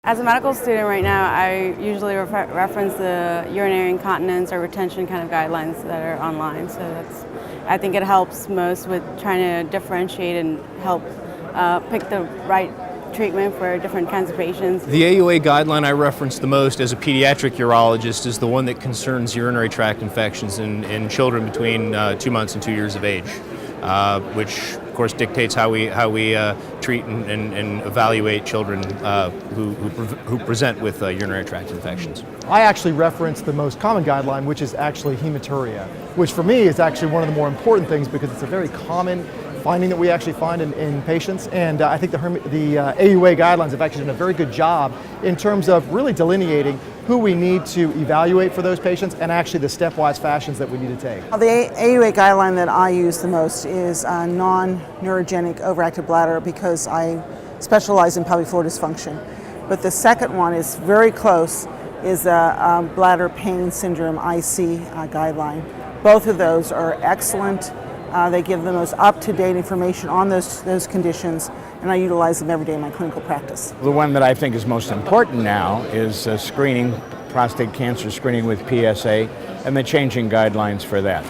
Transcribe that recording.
As a medical student right now, I usually reference the urinary incontinence or retention kind of guidelines that are online. So I think it helps most with trying to differentiate and help pick the right treatment for different kinds of patients. The AUA guideline I reference the most as a pediatric urologist is the one that concerns urinary tract infections in children between 2 months and 2 years of age, which of course dictates how we treat and evaluate children who present with urinary tract infections. I actually reference the most common guideline, which is actually hematuria, which for me is actually one of the more important things because it's a very common finding that we actually find in patients, and I think the AUA guidelines have actually done a very good job in terms of really delineating who we need to evaluate for those patients and actually the stepwise fashions that we need to take. The AUA guideline that I use the most is non-neurogenic overactive bladder because I specialize in pelvic floor dysfunction. But the second one is very close, is the bladder pain syndrome IC guideline. Both of those are excellent. They give the most up-to-date information on those conditions, and I utilize them every day in my clinical practice. The one that I think is most important now is screening, prostate cancer screening with PSA, and the changing guidelines for that.